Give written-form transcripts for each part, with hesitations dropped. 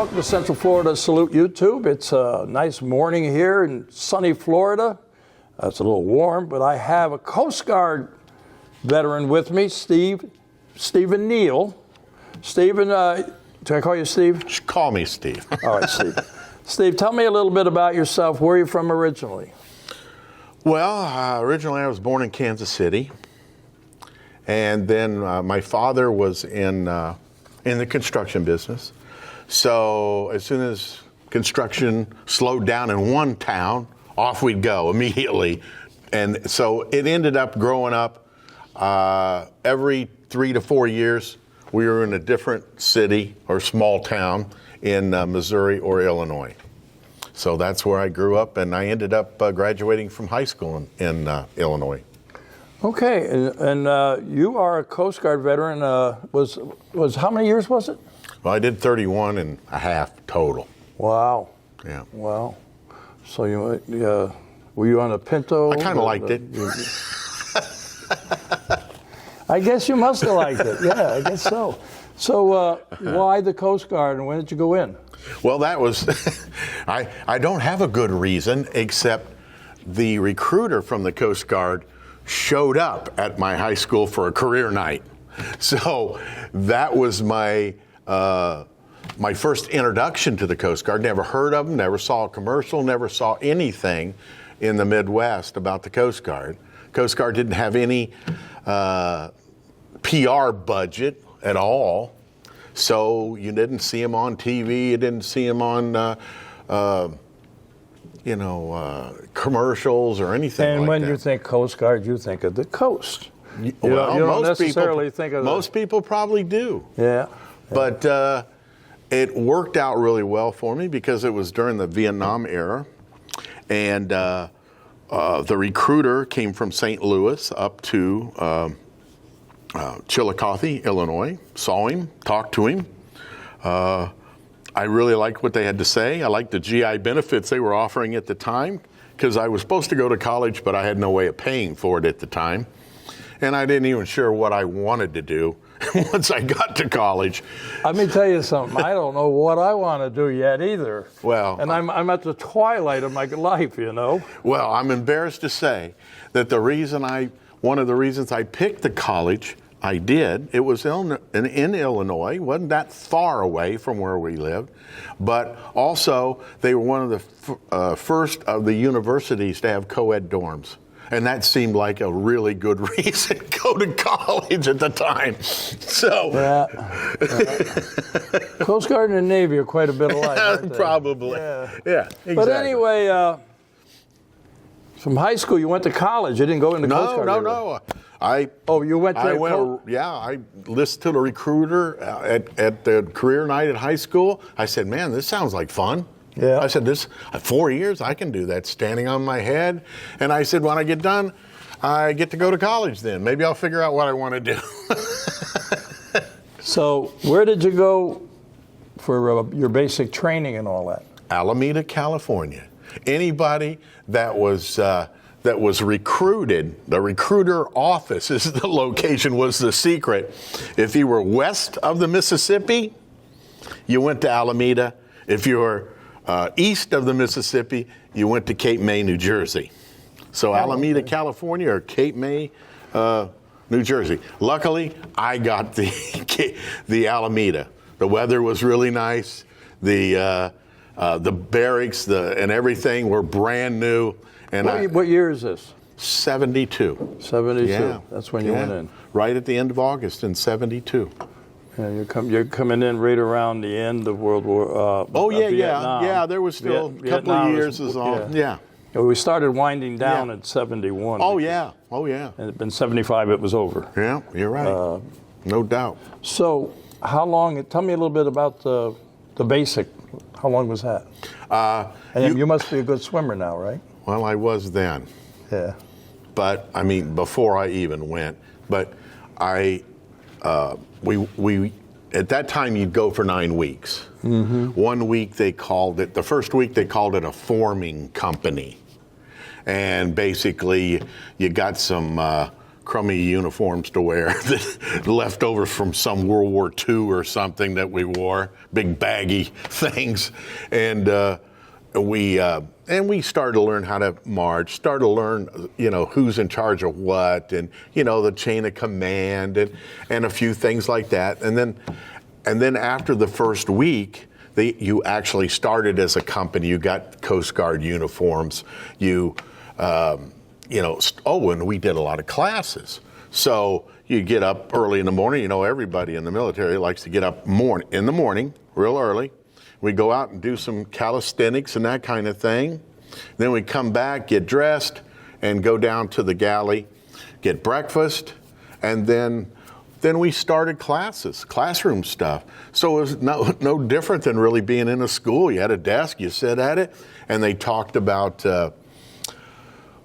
welcome to Central Florida Salute YouTube. It's a nice morning here in sunny Florida. It's a little warm, but I have a Coast Guard veteran with me, Stephen Neal. Stephen, do I call you Steve? Just call me Steve. All right, Steve. Steve, tell me a little bit about yourself. Where are you from originally? Well, originally I was born in Kansas City, and then my father was in the construction business. So as soon as construction slowed down in one town, off we'd go immediately. And so it ended up growing up every 3 to 4 years. We were in a different city or small town in Missouri or Illinois. So that's where I grew up, and I ended up graduating from high school in Illinois. Okay, and you are a Coast Guard veteran. Was how many years was it? Well, I did 31 and a half total. Wow. Yeah. Wow. So were you on a Pinto? I kind of liked it. I guess you must have liked it. Yeah, I guess so. So why the Coast Guard, and when did you go in? Well, that was, I don't have a good reason, except the recruiter from the Coast Guard showed up at my high school for a career night. So that was my first introduction to the Coast Guard. Never heard of them, never saw a commercial, never saw anything in the Midwest about the Coast Guard. Coast Guard didn't have any PR budget at all. So you didn't see them on TV, you didn't see them on, commercials or anything like that. And when you think Coast Guard, you think of the coast. You don't necessarily think of most people probably do. Yeah. But it worked out really well for me because it was during the Vietnam era. And the recruiter came from St. Louis up to Chillicothe, Illinois, saw him, talked to him. I really liked what they had to say. I liked the GI benefits they were offering at the time because I was supposed to go to college, but I had no way of paying for it at the time. And I didn't even sure what I wanted to do once I got to college. Let me tell you something. I don't know what I want to do yet either. Well, and I'm at the twilight of my life, you know. Well, I'm embarrassed to say that one of the reasons I picked the college I did, it was in Illinois, wasn't that far away from where we lived, but also they were one of the first of the universities to have co-ed dorms. And that seemed like a really good reason to go to college at the time. So, Coast Guard and the Navy are quite a bit alike, aren't they? Probably. Yeah, exactly. But anyway, from high school you went to college. You didn't go into Coast Guard. No. You went to I listened to the recruiter at the career night at high school. I said, man, this sounds like fun. Yeah. I said, 4 years, I can do that standing on my head. And I said, when I get done, I get to go to college then. Maybe I'll figure out what I want to do. So where did you go for your basic training and all that? Alameda, California. Anybody that was recruited, the recruiter office is the location, was the secret. If you were west of the Mississippi, you went to Alameda. If you were east of the Mississippi, you went to Cape May, New Jersey. So Alameda, California, or Cape May, New Jersey. Luckily, I got the Alameda. The weather was really nice. The barracks and everything were brand new. And what year is this? 72. 72. Yeah. That's when you went in. Right at the end of August in 72. Yeah, you're coming in right around the end of World War. Vietnam. Yeah. There was still a couple of years on. Yeah. We started winding down at 71. Oh yeah. And in 75 it was over. Yeah, you're right. No doubt. So how long? Tell me a little bit about the basic. How long was that? And you must be a good swimmer now, right? Well, I was then. Yeah. But I mean, before I even went. But we at that time you'd go for 9 weeks. Mm-hmm. 1 week the first week they called it a forming company. And basically you got some crummy uniforms to wear that left over from some World War II or something that we wore, big baggy things. And we started to learn how to march, started to learn, who's in charge of what, and, the chain of command and a few things like that. And then after the first week, you actually started as a company. You got Coast Guard uniforms. And we did a lot of classes. So you get up early in the morning. Everybody in the military likes to get up in the morning, real early. We go out and do some calisthenics and that kind of thing. Then we come back, get dressed, and go down to the galley, get breakfast, and then we started classes, classroom stuff. So it was no different than really being in a school. You had a desk, you sit at it, and they talked about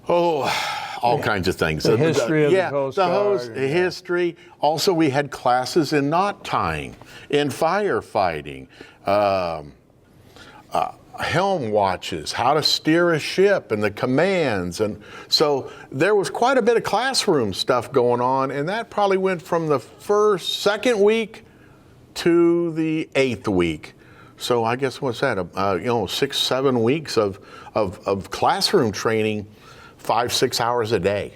all kinds of things. The history of the Coast Guard. The history. Also, we had classes in knot tying, in firefighting, helm watches, how to steer a ship, and the commands. And so there was quite a bit of classroom stuff going on, and that probably went from the second week to the 8th week. So I guess what's that? 6-7 weeks of classroom training. 5-6 hours a day.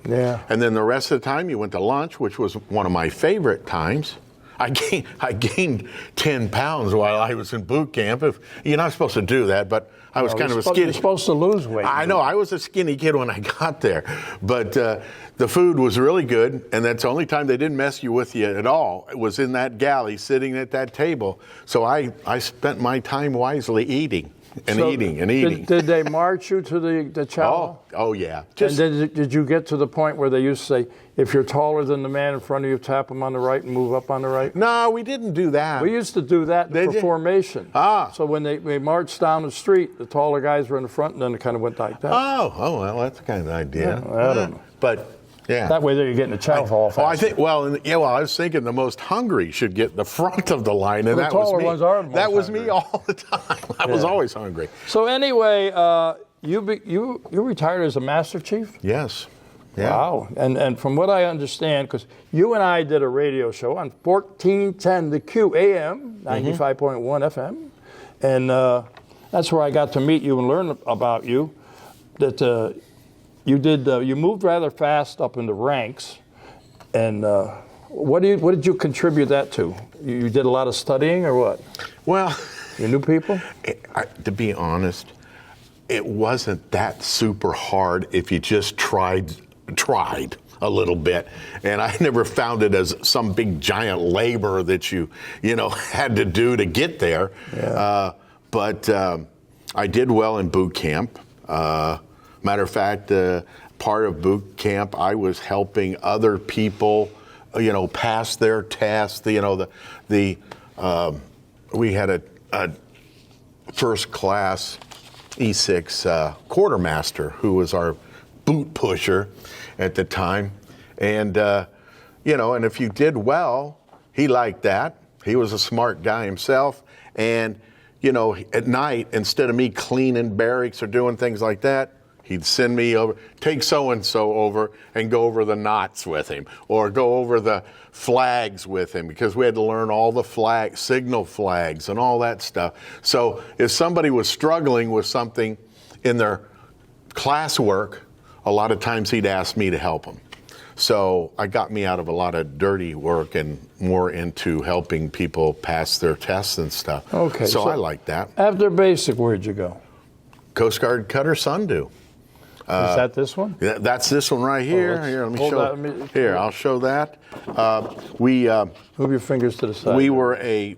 Yeah. And then the rest of the time you went to lunch, which was one of my favorite times. I gained 10 pounds while I was in boot camp. You're not supposed to do that, but I was kind of a skinny. You're supposed to lose weight. I know. I was a skinny kid when I got there. But the food was really good, and that's the only time they didn't mess with you at all. It was in that galley, sitting at that table. So I spent my time wisely eating. Eating. Did they march you to the chow? Oh yeah. And did you get to the point where they used to say, if you're taller than the man in front of you, tap him on the right and move up on the right? No, we didn't do that. We used to do that for formation. So when they marched down the street, the taller guys were in the front, and then it kind of went like that. Oh, well, that's the kind of idea. Yeah, I don't know. But yeah. That way you're getting the chow hall faster. I was thinking the most hungry should get the front of the line, and that was me. Ones are the most that was hungry. me all the time. I was always hungry. So anyway, you retired as a Master Chief? Yes. Yeah. Wow. And from what I understand, because you and I did a radio show on 1410 The Q AM, 95.1 FM, and that's where I got to meet you and learn about you. That you moved rather fast up in the ranks, and what did you contribute that to? You did a lot of studying, or what? Well, you knew people? To be honest, it wasn't that super hard if you just tried a little bit, and I never found it as some big giant labor that you had to do to get there. Yeah. But I did well in boot camp. Matter of fact, part of boot camp, I was helping other people, pass their tests. We had a first class E6 quartermaster who was our boot pusher at the time, and and if you did well, he liked that. He was a smart guy himself, and at night, instead of me cleaning barracks or doing things like that, he'd send me over, take so-and-so over and go over the knots with him, or go over the flags with him, because we had to learn all the signal flags and all that stuff. So if somebody was struggling with something in their classwork, a lot of times he'd ask me to help them. So I got me out of a lot of dirty work and more into helping people pass their tests and stuff. Okay. So I like that. After basic, where'd you go? Coast Guard Cutter Sundew. Is that this one? That's this one right here. Here, let me show. Here, I'll show that. Move your fingers to the side. We were a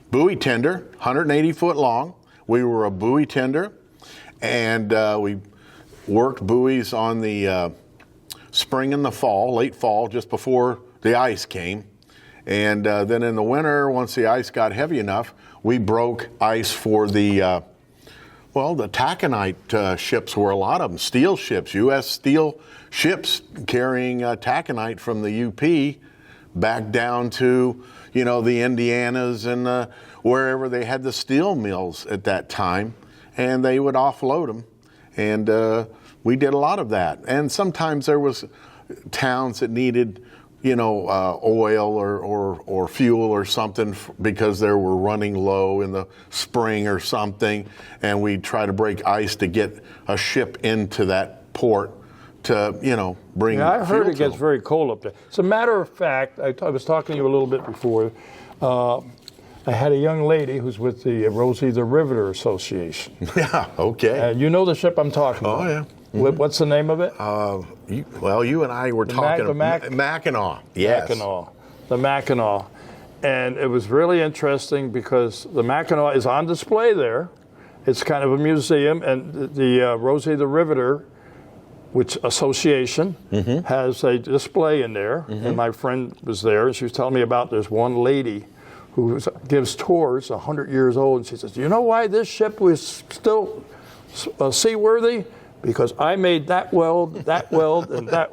buoy tender, 180 foot long. We were a buoy tender, and we worked buoys on the spring and the fall, late fall, just before the ice came. And then in the winter, once the ice got heavy enough, we broke ice for the taconite ships were a lot of them, steel ships, U.S. steel ships carrying taconite from the UP back down to, the Indianas and wherever they had the steel mills at that time, and they would offload them. And we did a lot of that. And sometimes there was, towns that needed, oil or fuel or something because they were running low in the spring or something, and we'd try to break ice to get a ship into that port to, bring. Yeah, I heard fuel it gets to. very cold up there. As a matter of fact, I was talking to you a little bit before. I had a young lady who's with the Rosie the Riveter Association. Yeah, okay. You know the ship I'm talking about. Oh, yeah. What's the name of it? You and I were talking the Mackinac. Yes. Mackinac. The Mackinac. And it was really interesting because the Mackinac is on display there. It's kind of a museum, and the Rosie the Riveter Association has a display in there. And my friend was there, and she was telling me about this one lady who gives tours, 100 years old, and she says, "Do you know why this ship was still seaworthy? Because I made that weld, and that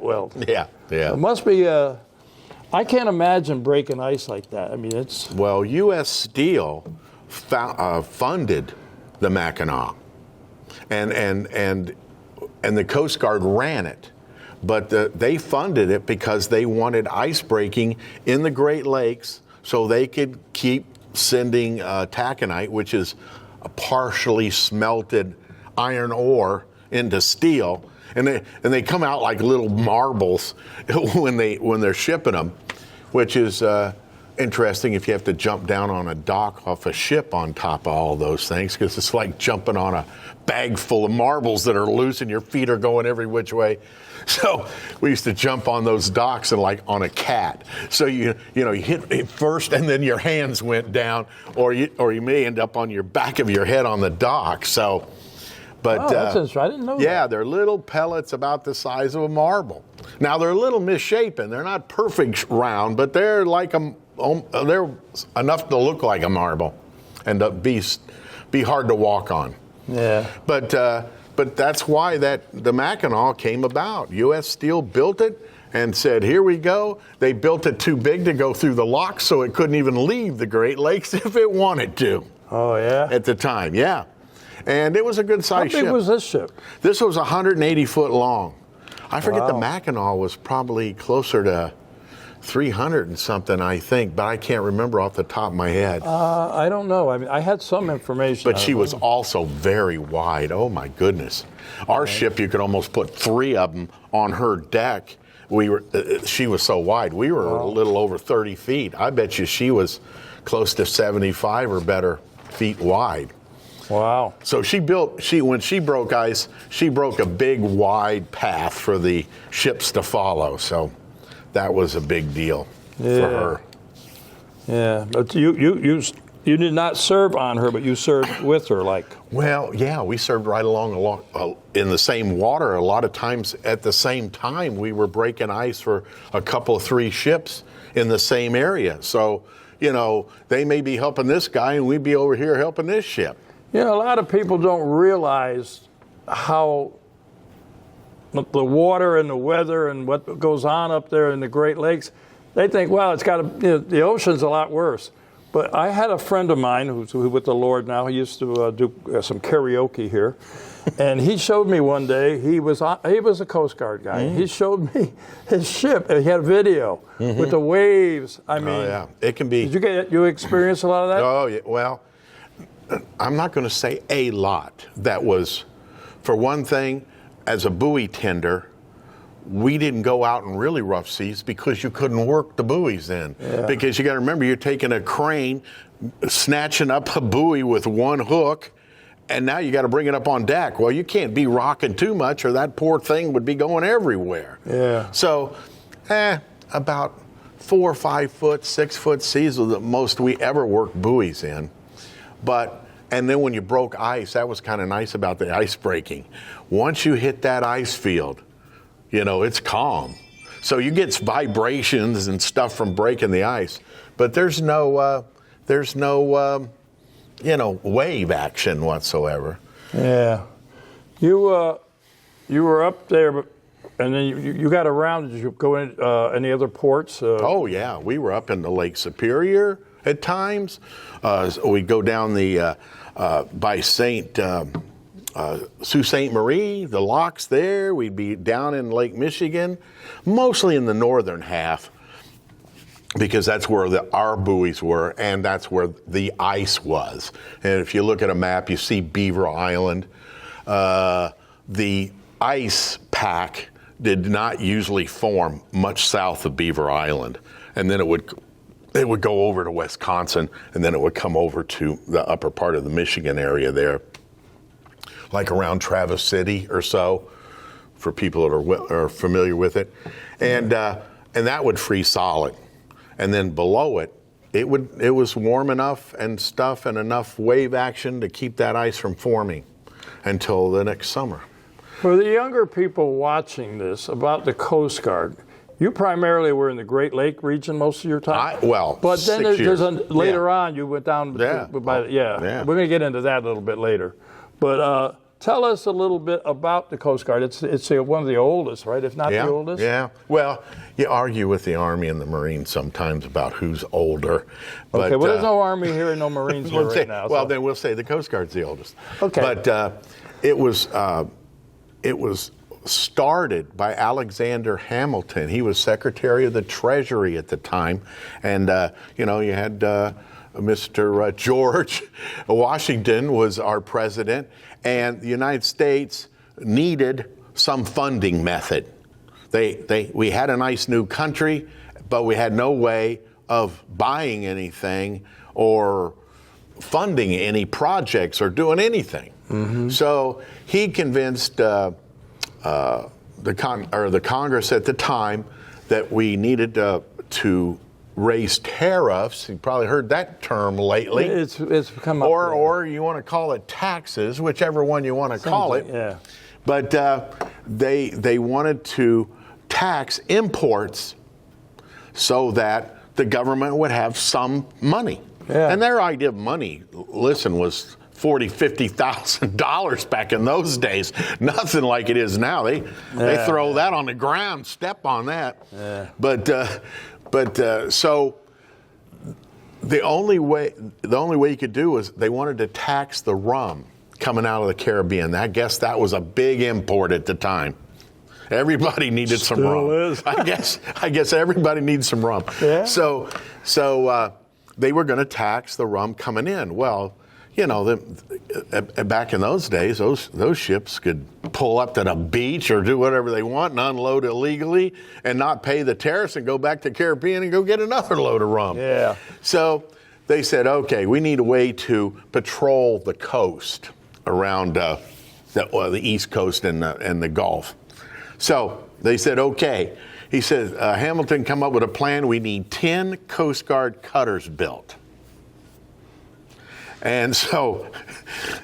weld." Yeah. It must be I can't imagine breaking ice like that. I mean, it's... Well, U.S. Steel funded the Mackinac, and the Coast Guard ran it. But they funded it because they wanted ice breaking in the Great Lakes so they could keep sending taconite, which is a partially smelted iron ore, into steel, and they come out like little marbles when they're shipping them, which is interesting if you have to jump down on a dock off a ship on top of all those things, because it's like jumping on a bag full of marbles that are loose and your feet are going every which way. So we used to jump on those docks and like on a cat. So you hit it first and then your hands went down, or you may end up on your back of your head on the dock. So. But, that's interesting. I didn't know that. Yeah, they're little pellets about the size of a marble. Now, they're a little misshapen. They're not perfect round, but they're they're enough to look like a marble and to be hard to walk on. Yeah. But that's why the Mackinac came about. U.S. Steel built it and said, here we go. They built it too big to go through the locks, so it couldn't even leave the Great Lakes if it wanted to. Oh, yeah? At the time, yeah. And it was a good-sized ship. How big was this ship? This was 180 foot long. I forget Wow. the Mackinac was probably closer to 300 and something, I think, but I can't remember off the top of my head. I don't know. I mean, I had some information. But she was also very wide. Oh, my goodness. Our ship, you could almost put 3 of them on her deck. She was so wide. We were a little over 30 feet. I bet you she was close to 75 or better feet wide. Wow. So when she broke ice, she broke a big wide path for the ships to follow. So that was a big deal for her. Yeah, but you did not serve on her, but you served with her, like. Well, yeah, we served right along in the same water. A lot of times at the same time, we were breaking ice for a couple of 3 ships in the same area. So, they may be helping this guy and we'd be over here helping this ship. A lot of people don't realize how the water and the weather and what goes on up there in the Great Lakes. They think, well, the ocean's a lot worse. But I had a friend of mine who's with the Lord now. He used to do some karaoke here, and he showed me one day. He was a Coast Guard guy. Mm-hmm. He showed me his ship, and he had a video with the waves. I mean, yeah, it can be. Did you experience a lot of that? Oh, yeah. Well, I'm not going to say a lot. That was, for one thing, as a buoy tender, we didn't go out in really rough seas because you couldn't work the buoys then. Yeah. Because you got to remember, you're taking a crane, snatching up a buoy with one hook, and now you got to bring it up on deck. Well, you can't be rocking too much or that poor thing would be going everywhere. Yeah. So, about 4 or 5 foot, 6 foot seas was the most we ever worked buoys in. And then when you broke ice, that was kind of nice about the ice breaking. Once you hit that ice field, it's calm. So you get vibrations and stuff from breaking the ice, but there's no wave action whatsoever. Yeah. You were up there, and then you got around. Did you go in any other ports? Oh, yeah. We were up in the Lake Superior at times. We'd go down by St. Sault Ste. Marie, the locks there. We'd be down in Lake Michigan, mostly in the northern half, because that's where our buoys were, and that's where the ice was. And if you look at a map, you see Beaver Island. The ice pack did not usually form much south of Beaver Island, and then it would go over to Wisconsin, and then it would come over to the upper part of the Michigan area there, like around Traverse City or so, for people that are familiar with it, and that would freeze solid, and then below it, it was warm enough and stuff and enough wave action to keep that ice from forming until the next summer. For the younger people watching this about the Coast Guard, you primarily were in the Great Lake region most of your time. But then later on you went down. Yeah. We're going to get into that a little bit later, but tell us a little bit about the Coast Guard. It's one of the oldest, right? If not the oldest. Yeah. Well, you argue with the Army and the Marines sometimes about who's older. But, okay. Well, there's no Army here and no Marines here right now. Well, then we'll say the Coast Guard's the oldest. Okay. But it was started by Alexander Hamilton. He was Secretary of the Treasury at the time, and you had Mr. George Washington was our president, and the United States needed some funding method. We had a nice new country, but we had no way of buying anything or funding any projects or doing anything. Mm-hmm. So he convinced the Congress at the time that we needed to raise tariffs. You probably heard that term lately. It's come up. Or you want to call it taxes, whichever one you want to call it. Yeah. But they wanted to tax imports so that the government would have some money. Yeah. And their idea of money, listen, was $40,000-$50,000 back in those days. Nothing like it is now. They throw that on the ground, step on that. Yeah. But so the only way you could do was they wanted to tax the rum coming out of the Caribbean. I guess that was a big import at the time. Everybody needed some rum. Is. I guess everybody needs some rum. Yeah. So they were going to tax the rum coming in. Well, back in those days, those ships could pull up to the beach or do whatever they want and unload illegally and not pay the tariffs and go back to the Caribbean and go get another load of rum. Yeah. So they said, okay, we need a way to patrol the coast around the East Coast and the Gulf. So they said, okay. He said, Hamilton come up with a plan. We need 10 Coast Guard cutters built. And so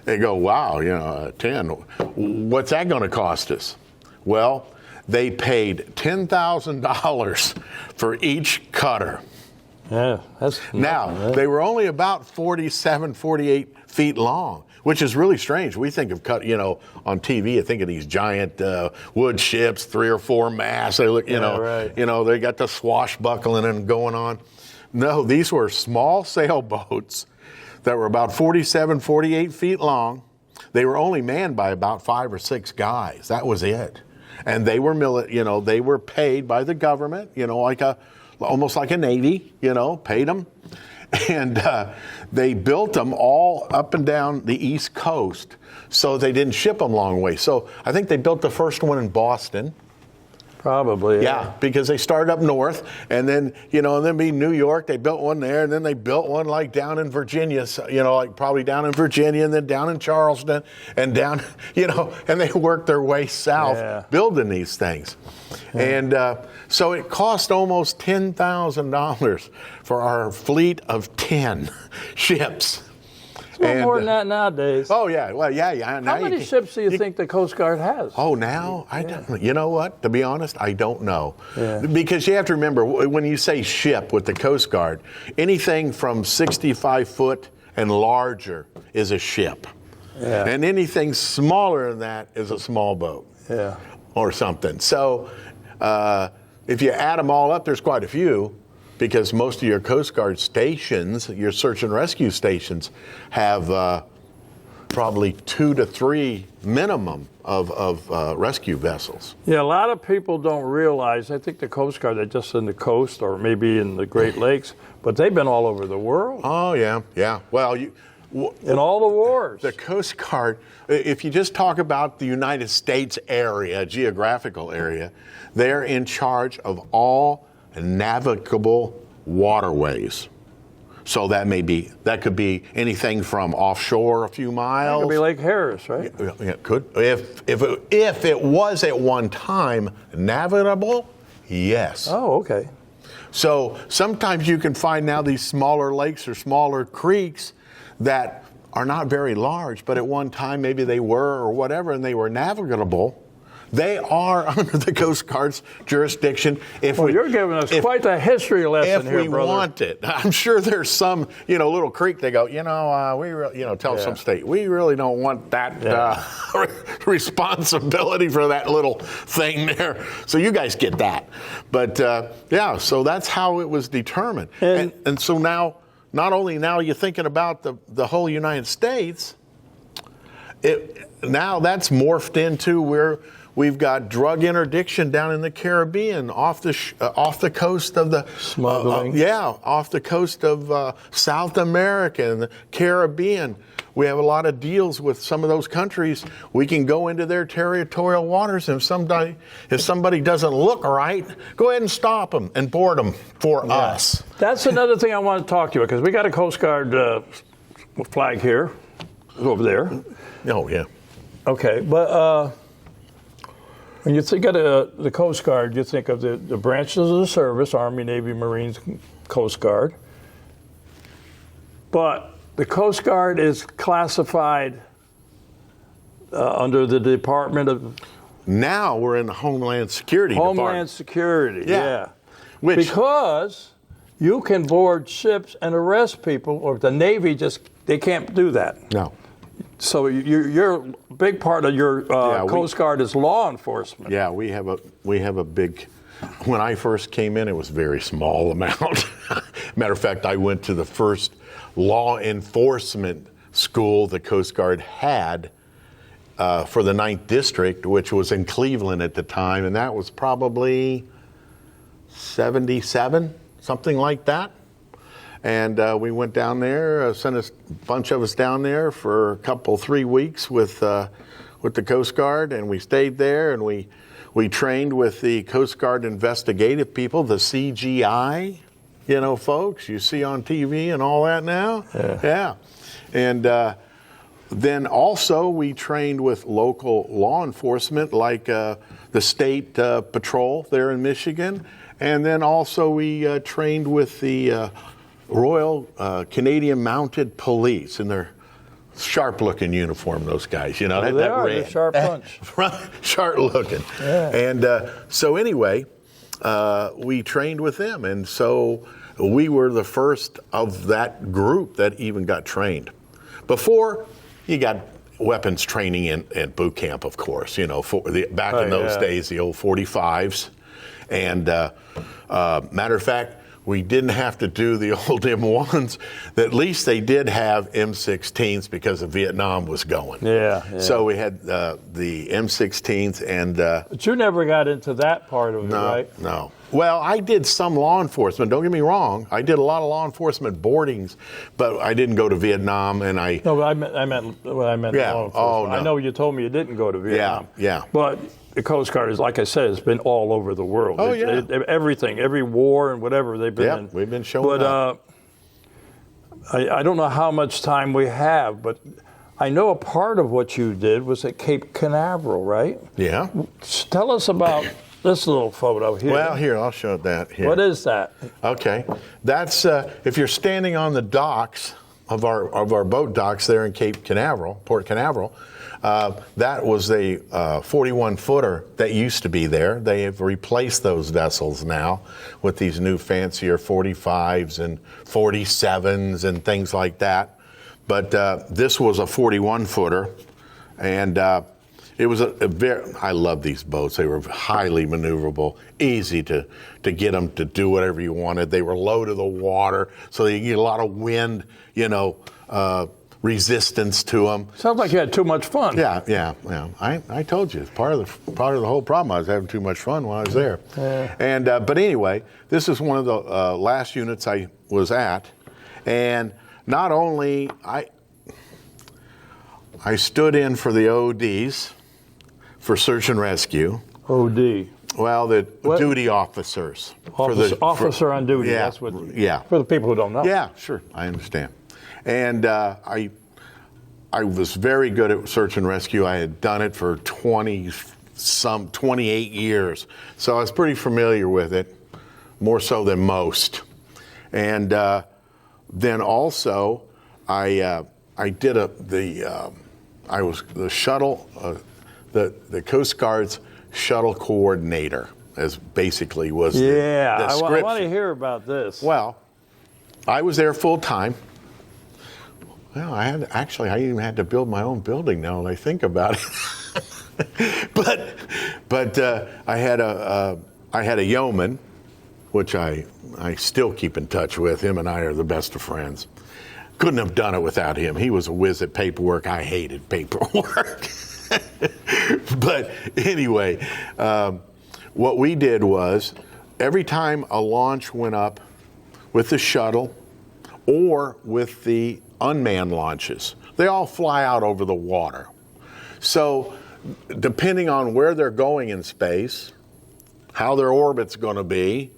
they go, wow, 10. What's that going to cost us? Well, they paid $10,000 for each cutter. Yeah, Now, they were only about 47, 48 feet long, which is really strange. We think of on TV, you think of these giant wood ships, 3 or 4 masts. They look, right. They got the swashbuckling and going on. No, these were small sailboats that were about 47, 48 feet long. They were only manned by about 5 or 6 guys. That was it. And they were they were paid by the government, almost like a Navy, paid them. And they built them all up and down the East Coast so they didn't ship them long way. So I think they built the first one in Boston. Probably. Yeah, because they started up north, and then and then New York. They built one there, and then they built one like down in Virginia. Like probably down in Virginia, and then down in Charleston, and down, and they worked their way south building these things, and so it cost almost $10,000 for our fleet of 10 ships. It's more than that nowadays. Oh, yeah. Well, yeah. How many ships do you think the Coast Guard has? Oh, now? I don't. You know what? To be honest, I don't know. Yeah. Because you have to remember, when you say ship with the Coast Guard, anything from 65 foot and larger is a ship. Yeah. And anything smaller than that is a small boat. Yeah. Or something. So if you add them all up, there's quite a few. Because most of your Coast Guard stations, your search and rescue stations, have probably 2 to 3 minimum of rescue vessels. Yeah, a lot of people don't realize, I think the Coast Guard, they're just in the coast or maybe in the Great Lakes, but they've been all over the world. Oh, yeah. Well, in all the wars. The Coast Guard, if you just talk about the United States area, geographical area, they're in charge of all navigable waterways. So that could be anything from offshore a few miles. It could be Lake Harris, right? It could. If it was at one time navigable, yes. Oh, okay. So sometimes you can find now these smaller lakes or smaller creeks that are not very large, but at one time maybe they were or whatever, and they were navigable. They are under the Coast Guard's jurisdiction. You're giving us quite a history lesson here, brother. If we want it. I'm sure there's some, little creek they go, tell some state, we really don't want that responsibility for that little thing there. So you guys get that. But, so that's how it was determined. And so now, not only now you're thinking about the whole United States, now that's morphed into where we've got drug interdiction down in the Caribbean, off the coast of the smuggling. Off the coast of South America and the Caribbean. We have a lot of deals with some of those countries. We can go into their territorial waters, and if somebody doesn't look right, go ahead and stop them and board them for us. That's another thing I want to talk to you, because we got a Coast Guard flag here, over there. Oh, yeah. Okay, but when you think of the Coast Guard, you think of the branches of the service, Army, Navy, Marines, Coast Guard. But the Coast Guard is classified under the Department of... Now we're in the Homeland Security Homeland Department. Security, yeah. Because you can board ships and arrest people, or the Navy they can't do that. No. So you're a big part of your Coast Guard is law enforcement. Yeah, we have a big. When I first came in, it was a very small amount. Matter of fact, I went to the first law enforcement school the Coast Guard had for the 9th District, which was in Cleveland at the time, and that was probably 77, something like that. And we went down there, sent a bunch of us down there for 3 weeks with the Coast Guard, and we stayed there, and we trained with the Coast Guard investigative people, the CGI, folks you see on TV and all that now. Yeah. And then also we trained with local law enforcement, like the state patrol there in Michigan, and then also we trained with the Royal Canadian Mounted Police in their sharp-looking uniform, those guys, They are, they're sharp bunch. Sharp-looking. Yeah. And so anyway, we trained with them, and so we were the first of that group that even got trained. Before, you got weapons training at boot camp, of course, back in those days, the old 45s. And matter of fact, we didn't have to do the old M1s. At least they did have M16s because of Vietnam was going. Yeah. So we had the M16s and... but you never got into that part of it, right? No. Well, I did some law enforcement. Don't get me wrong. I did a lot of law enforcement boardings, but I didn't go to Vietnam, and I... No, but I meant law enforcement. Oh, no. I know you told me you didn't go to Vietnam. Yeah. But the Coast Guard is, like I said, has been all over the world. Oh, yeah. Everything, every war and whatever they've been in. We've been showing up. I don't know how much time we have, but I know a part of what you did was at Cape Canaveral, right? Yeah. Tell us about this little photo here. Well, here, I'll show that here. What is that? Okay. That's, if you're standing on the docks of our boat docks there in Cape Canaveral, Port Canaveral, that was a 41-footer that used to be there. They have replaced those vessels now with these new fancier 45s and 47s and things like that. But this was a 41-footer, and it was I love these boats. They were highly maneuverable, easy to get them to do whatever you wanted. They were low to the water, so you get a lot of wind, resistance to them. Sounds like you had too much fun. Yeah. I told you, it's part of the whole problem. I was having too much fun while I was there. Yeah. And but anyway, this is one of the last units I was at, and not only I stood in for the ODs for search and rescue. OD. Well, the duty officers. Officer on duty. Yeah, That's what. Yeah. For the people who don't know. Yeah, sure, I understand. And I was very good at search and rescue. I had done it for 28 years, so I was pretty familiar with it, more so than most. And then also, I did I was the shuttle, the Coast Guard's shuttle coordinator, as basically was the description. I want to hear about this. Well, I was there full time. Well, I even had to build my own building now that I think about it. but I had a yeoman, which I still keep in touch with. Him and I are the best of friends. Couldn't have done it without him. He was a whiz at paperwork. I hated paperwork. But anyway, what we did was every time a launch went up with the shuttle or with the unmanned launches, they all fly out over the water. So depending on where they're going in space, how their orbit's going to be,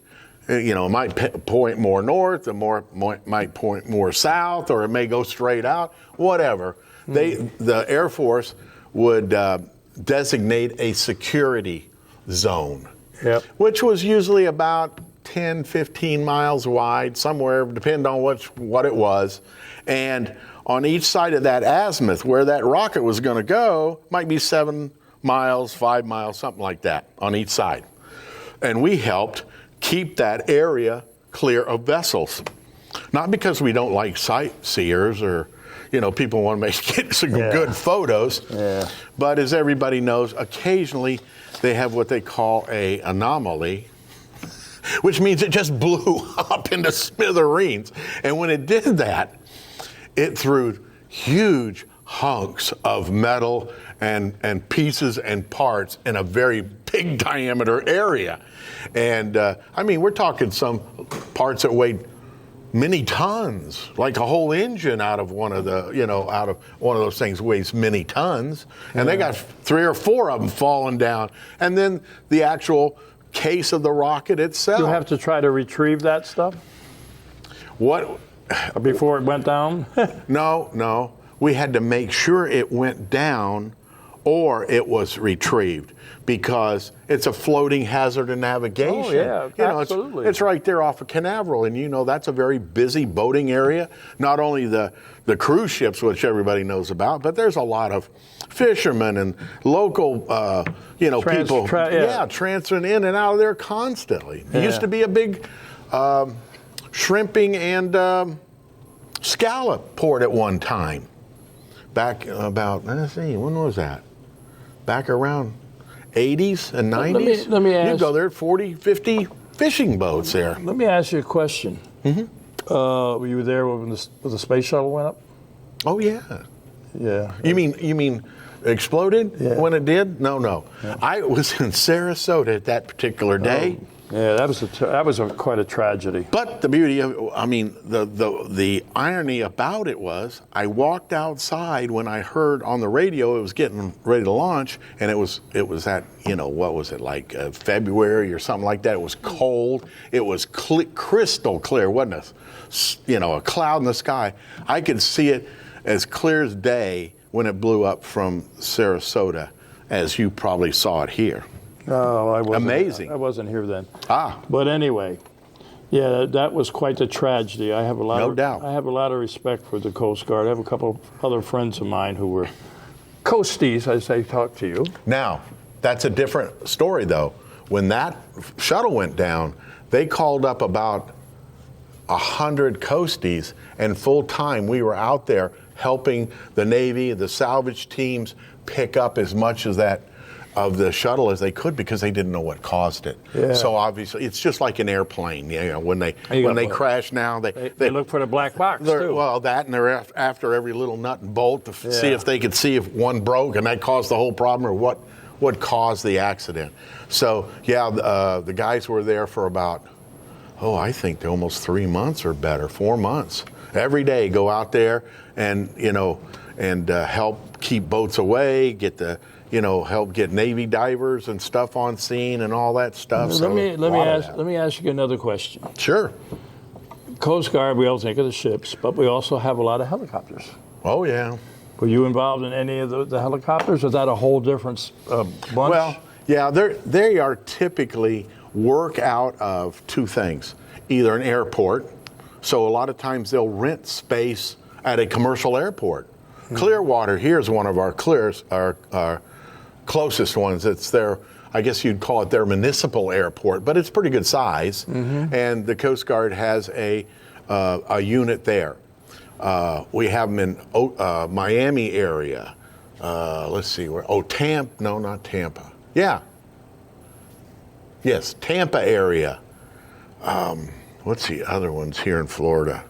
it might point more north, might point more south, or it may go straight out, whatever. The Air Force would designate a security zone, which was usually about 10, 15 miles wide, somewhere, depending on what it was. And on each side of that azimuth, where that rocket was going to go, might be 7 miles, 5 miles, something like that on each side. And we helped keep that area clear of vessels. Not because we don't like sightseers or people want to get some good photos. Yeah. But as everybody knows, occasionally they have what they call an anomaly, which means it just blew up into smithereens. And when it did that, it threw huge hunks of metal and pieces and parts in a very big diameter area. And we're talking some parts that weighed many tons, like a whole engine out of one of those things weighs many tons. And they got 3 or 4 of them falling down. And then the actual case of the rocket itself. You have to try to retrieve that stuff? What? Before it went down? No. We had to make sure it went down or it was retrieved, because it's a floating hazard of navigation. Oh, yeah, absolutely. It's right there off of Canaveral, and that's a very busy boating area. Not only the cruise ships, which everybody knows about, but there's a lot of fishermen and local, people, transferring in and out of there constantly. It used to be a big shrimping and scallop port at one time. Back about, when was that? Back around 80s and 90s. Let me ask. You go there, 40, 50 fishing boats there. Let me ask you a question. Mm-hmm. Were you there when the space shuttle went up? Oh yeah. Yeah. You mean exploded when it did? No. Yeah. I was in Sarasota at that particular day. Yeah, that was quite a tragedy. But the beauty of, the irony about it was, I walked outside when I heard on the radio it was getting ready to launch, and it was at, what was it, like February or something like that. It was cold. It was crystal clear, wasn't it? A cloud in the sky. I could see it as clear as day when it blew up from Sarasota, as you probably saw it here. Oh, I wasn't. Amazing. I wasn't here then. Ah. But anyway, that was quite a tragedy. I have no doubt. I have a lot of respect for the Coast Guard. I have a couple of other friends of mine who were coasties, as I talk to you. Now, that's a different story, though. When that shuttle went down, they called up about 100 coasties, and full time we were out there helping the Navy, the salvage teams pick up as much of that of the shuttle as they could because they didn't know what caused it. Yeah. So obviously, it's just like an airplane. You know, when they crash now, they look for the black box too. Well, that and they're after every little nut and bolt to see if they could see if one broke and that caused the whole problem or what caused the accident. So the guys were there for about I think almost 3 months or better, 4 months. Every day, go out there and help keep boats away, help get Navy divers and stuff on scene and all that stuff. Let me ask you another question. Sure. Coast Guard, we all think of the ships, but we also have a lot of helicopters. Oh yeah. Were you involved in any of the helicopters? Or is that a whole different bunch? Well, yeah, they are typically work out of two things: either an airport, so a lot of times they'll rent space at a commercial airport. Clearwater here is one of our closest ones. It's their, I guess you'd call it their municipal airport, but it's pretty good size. And the Coast Guard has a unit there. We have them in Miami area. Let's see, where? Tampa? No, not Tampa. Yeah. Yes, Tampa area. What's the other ones here in Florida?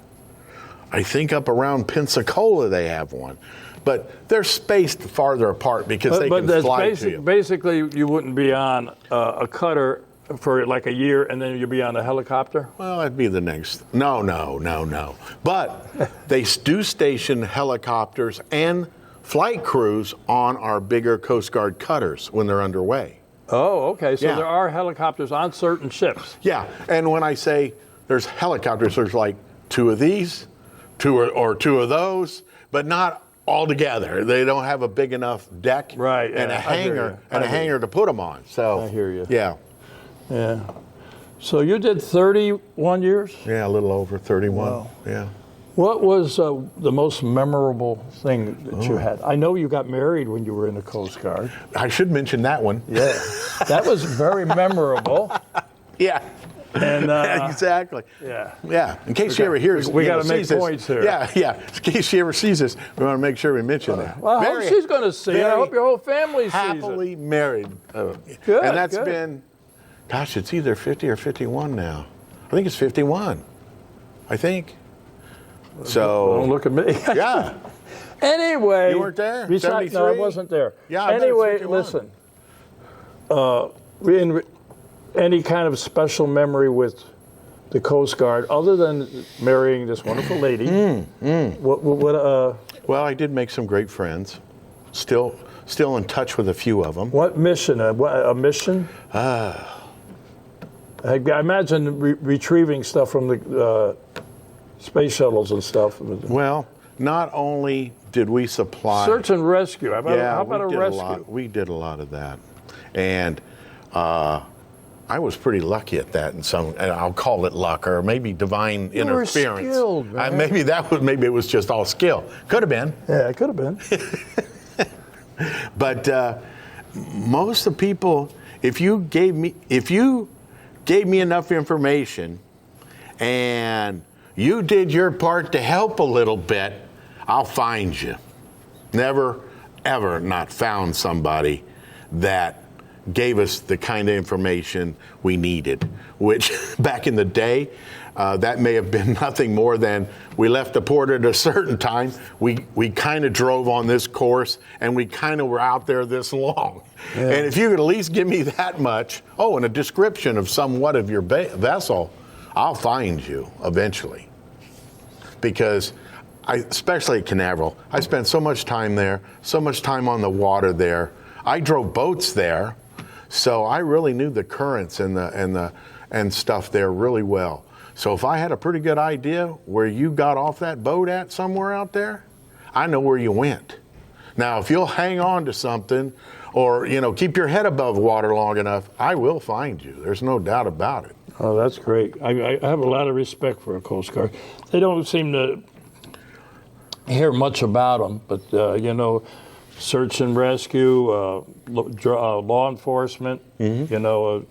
I think up around Pensacola they have one. But they're spaced farther apart because they can fly to you. Basically, you wouldn't be on a cutter for like a year and then you'd be on a helicopter? Well, that'd be the next. No. But they do station helicopters and flight crews on our bigger Coast Guard cutters when they're underway. Oh, okay. So there are helicopters on certain ships. Yeah, and when I say there's helicopters, there's like two of these, two of those, but not all together. They don't have a big enough deck and a hangar to put them on. So I hear you. Yeah. So you did 31 years? Yeah, a little over 31. Wow. Yeah. What was the most memorable thing that you had? I know you got married when you were in the Coast Guard. I should mention that one. Yeah. That was very memorable. Yeah. And exactly. Yeah. In case she ever hears, we got to make points here. Yeah. In case she ever sees this, we want to make sure we mention that. Well, I hope she's going to see it. I hope your whole family sees it. Happily married. Good. And that's been, gosh, it's either 50 or 51 now. I think it's 51. I think. So don't look at me. Yeah. Anyway, you weren't there. No, I wasn't there. Yeah. Anyway, listen. Any kind of special memory with the Coast Guard, other than marrying this wonderful lady? Well, I did make some great friends. Still in touch with a few of them. What mission? A mission? I imagine retrieving stuff from the space shuttles and stuff. Well, not only did we supply search and rescue. How about a rescue? We did a lot of that, and I was pretty lucky at that. And I'll call it luck, or maybe divine interference. You were skilled, man. Maybe it was just all skill. Could have been. Yeah, it could have been. But most of the people, if you gave me enough information, and you did your part to help a little bit, I'll find you. Never, ever not found somebody that gave us the kind of information we needed, which back in the day, that may have been nothing more than we left the port at a certain time, we kind of drove on this course, and we kind of were out there this long. Yeah. And if you could at least give me that much, and a description of somewhat of your vessel, I'll find you eventually. Because especially at Canaveral, I spent so much time there, so much time on the water there. I drove boats there, so I really knew the currents and stuff there really well. So if I had a pretty good idea where you got off that boat at somewhere out there, I know where you went. Now, if you'll hang on to something or, keep your head above water long enough, I will find you. There's no doubt about it. Oh, that's great. I have a lot of respect for a Coast Guard. They don't seem to hear much about them, but, search and rescue, law enforcement, a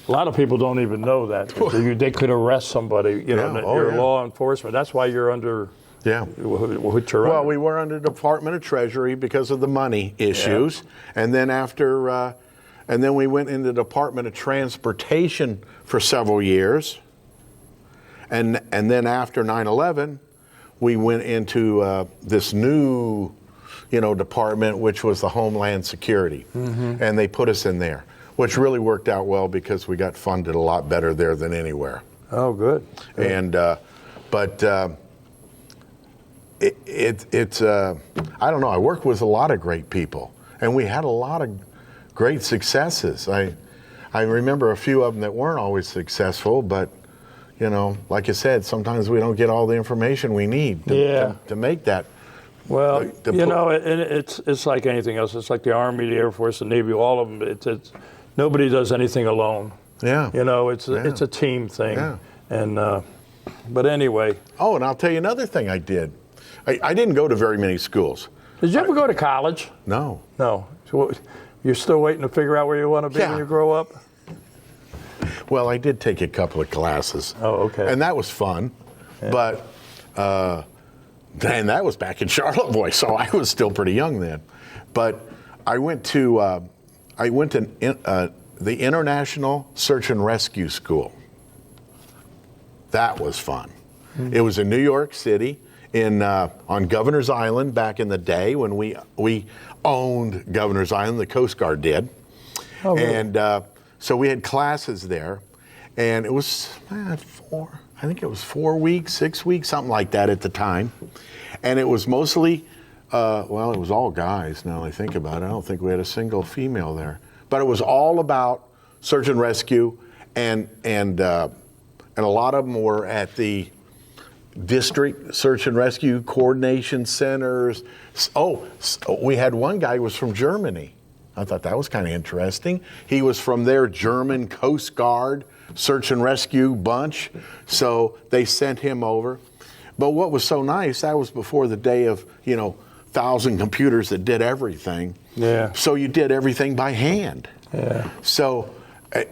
lot of people don't even know that. They could arrest somebody, you're law enforcement. That's why you're under... Yeah. Well, we were under the Department of Treasury because of the money issues. Yeah. And then after and then we went in the Department of Transportation for several years. And then after 9/11, we went into this new, department, which was the Homeland Security. And they put us in there, which really worked out well because we got funded a lot better there than anywhere. Oh, good. And, but it's I don't know, I worked with a lot of great people, and we had a lot of great successes. I remember a few of them that weren't always successful, but like you said, sometimes we don't get all the information we need to make that. Well, it's like anything else. It's like the Army, the Air Force, the Navy, all of them. It's nobody does anything alone. Yeah. It's a team thing. Yeah. And but anyway. Oh, and I'll tell you another thing I did. I didn't go to very many schools. Did you ever go to college? No. No. So you're still waiting to figure out where you want to be when you grow up? Well, I did take a couple of classes. Oh, okay. And that was fun. Yeah. But then that was back in Charlottesville, so I was still pretty young then. But I went to the International Search and Rescue School. That was fun. Mm-hmm. It was in New York City, on Governor's Island back in the day when we owned Governor's Island. The Coast Guard did. Oh, really? And so we had classes there, and it was 4 weeks, 6 weeks, something like that at the time. And it was mostly, it was all guys now that I think about it. I don't think we had a single female there. But it was all about search and rescue, and a lot of them were at the district search and rescue coordination centers. Oh, we had one guy who was from Germany. I thought that was kind of interesting. He was from their German Coast Guard search and rescue bunch, so they sent him over. But what was so nice, that was before the day of, 1,000 computers that did everything. Yeah. So you did everything by hand. Yeah. So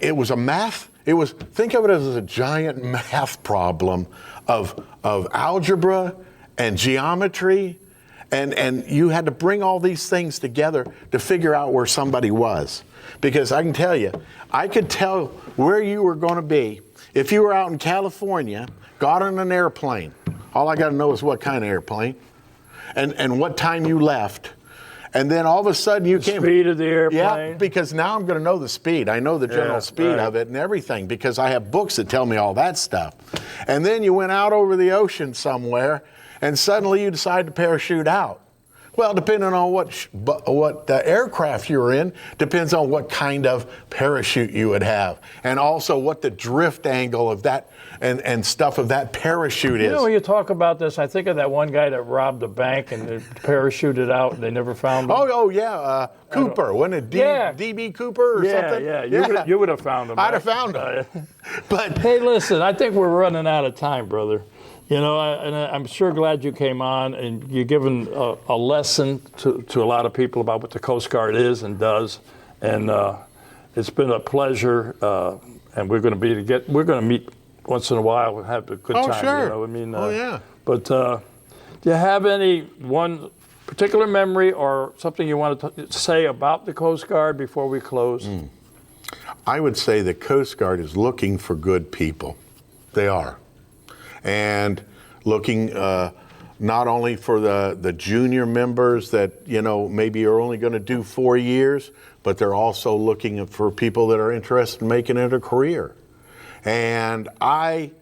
it was think of it as a giant math problem of algebra and geometry. And you had to bring all these things together to figure out where somebody was. Because I can tell you, I could tell where you were going to be if you were out in California, got on an airplane. All I got to know is what kind of airplane and what time you left. And then all of a sudden you came. Speed of the airplane. Yeah, because now I'm going to know the speed. I know the general speed of it and everything because I have books that tell me all that stuff. And then you went out over the ocean somewhere, and suddenly you decide to parachute out. Well, depending on what aircraft you were in, depends on what kind of parachute you would have, and also what the drift angle of that and stuff of that parachute is. When you talk about this, I think of that one guy that robbed a bank and they parachuted out and they never found him. Cooper, wasn't it D.B. Cooper or something? Yeah, you would have found him. I'd have found him. But hey, listen, I think we're running out of time, brother. And I'm sure glad you came on and you're giving a lesson to a lot of people about what the Coast Guard is and does. And it's been a pleasure. And we're going to meet once in a while and have a good time. Sure. But do you have any one particular memory or something you want to say about the Coast Guard before we close? I would say the Coast Guard is looking for good people. They are. And looking not only for the junior members that, maybe are only going to do 4 years, but they're also looking for people that are interested in making it a career. And I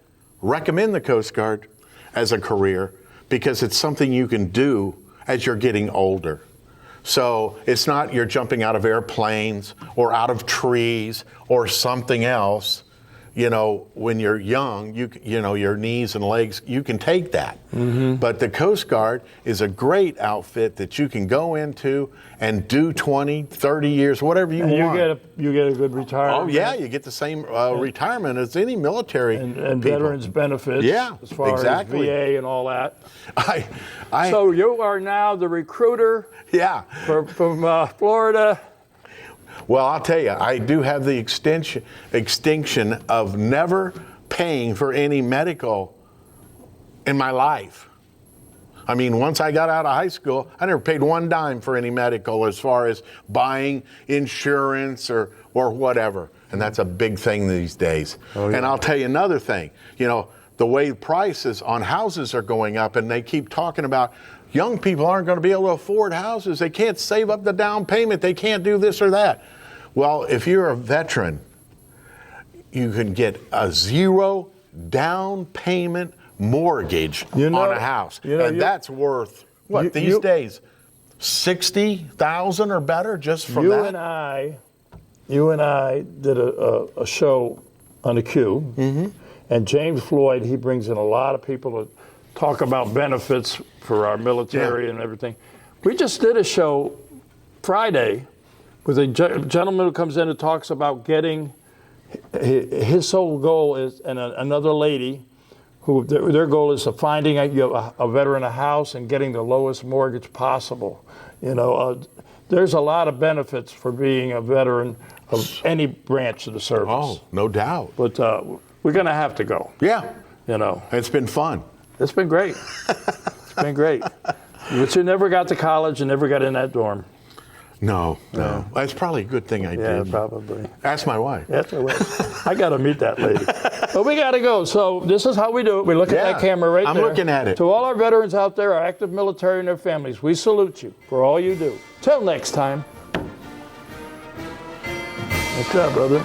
recommend the Coast Guard as a career because it's something you can do as you're getting older. So it's not you're jumping out of airplanes or out of trees or something else. When you're young, your knees and legs, you can take that. Mm-hmm. But the Coast Guard is a great outfit that you can go into and do 20, 30 years, whatever you want. You get a good retirement. Oh, yeah, you get the same retirement as any military and people. veterans benefits. Yeah, as far exactly. as VA and all that. So you are now the recruiter from Florida. Well, I'll tell you, I do have the extinction of never paying for any medical in my life. I mean, once I got out of high school, I never paid one dime for any medical as far as buying insurance or whatever. And that's a big thing these days. Oh, yeah. And I'll tell you another thing. You know, the way prices on houses are going up, and they keep talking about young people aren't going to be able to afford houses. They can't save up the down payment. They can't do this or that. Well, if you're a veteran, you can get a 0 down payment mortgage on a house. And that's worth, what, these days, $60,000 or better just from that? You and I did a show on the Q, and James Floyd, he brings in a lot of people to talk about benefits for our military and everything. We just did a show Friday with a gentleman who comes in and talks about getting, his sole goal is, and another lady, who their goal is to finding a veteran a house and getting the lowest mortgage possible. You know, there's a lot of benefits for being a veteran of any branch of the service. Oh, no doubt. But we're going to have to go. Yeah. You know. It's been fun. It's been great. It's been great. But you never got to college and never got in that dorm. No. That's probably a good thing I did. Yeah, probably. Ask my wife. That's my wife. I got to meet that lady. But we got to go. So this is how we do it. We look at that camera right there. I'm looking at it. To all our veterans out there, our active military and their families, we salute you for all you do. Till next time. What's up, brother?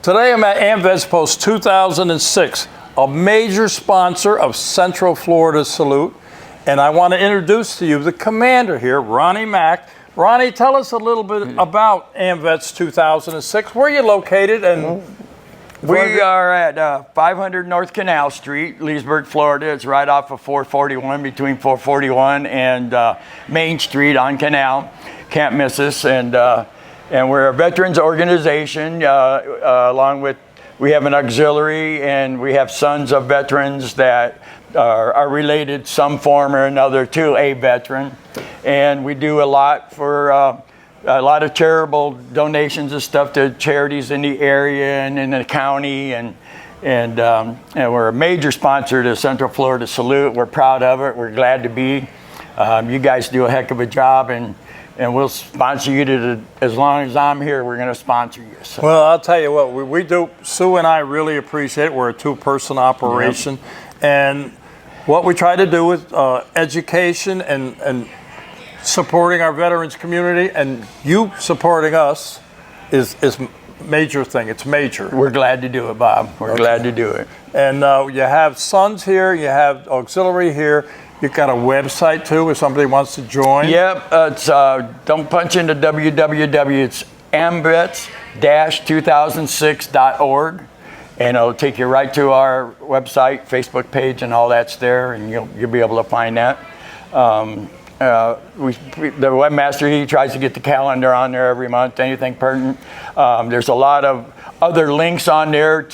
Today I'm at AMVETS Post 2006, a major sponsor of Central Florida Salute. And I want to introduce to you the commander here, Ronnie Mack. Ronnie, tell us a little bit about AMVETS 2006. Where are you located? And we are at 500 North Canal Street, Leesburg, Florida. It's right off of 441, between 441 and Main Street on Canal. Can't miss us. And we're a veterans organization, along with, we have an auxiliary, and we have sons of veterans that are related some form or another to a veteran. And we do a lot for a lot of charitable donations and stuff to charities in the area and in the county. And we're a major sponsor to Central Florida Salute. We're proud of it. We're glad to be. You guys do a heck of a job, and we'll sponsor you as long as I'm here. We're going to sponsor you. So. Well, I'll tell you what, we do. Sue and I really appreciate it. We're a two-person operation. Yep. And what we try to do with education and supporting our veterans community, and you supporting us is major thing. It's major. We're glad to do it, Bob. We're glad to do it. And you have sons here. You have auxiliary here. You've got a website, too, if somebody wants to join? Yep. It's, don't punch into www. It's amvets-2006.org. And it'll take you right to our website, Facebook page, and all that's there, and you'll be able to find that. The webmaster, he tries to get the calendar on there every month, anything pertinent. There's a lot of other links on there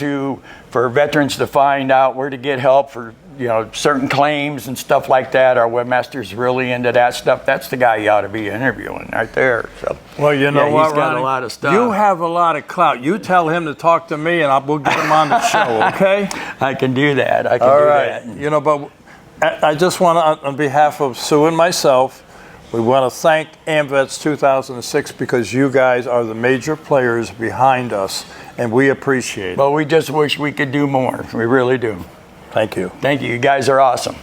for veterans to find out where to get help for certain claims and stuff like that. Our webmaster's really into that stuff. That's the guy you ought to be interviewing right there. So, well, you know what, he's got Ronnie? A lot of stuff. You have a lot of clout. You tell him to talk to me, and we'll get him on the show, okay? I can do that. I can All do right. that. But I just want to, on behalf of Sue and myself, we want to thank AMVETS 2006 because you guys are the major players behind us, and we appreciate it. But we just wish we could do more. We really do. Thank you. Thank you. You guys are awesome.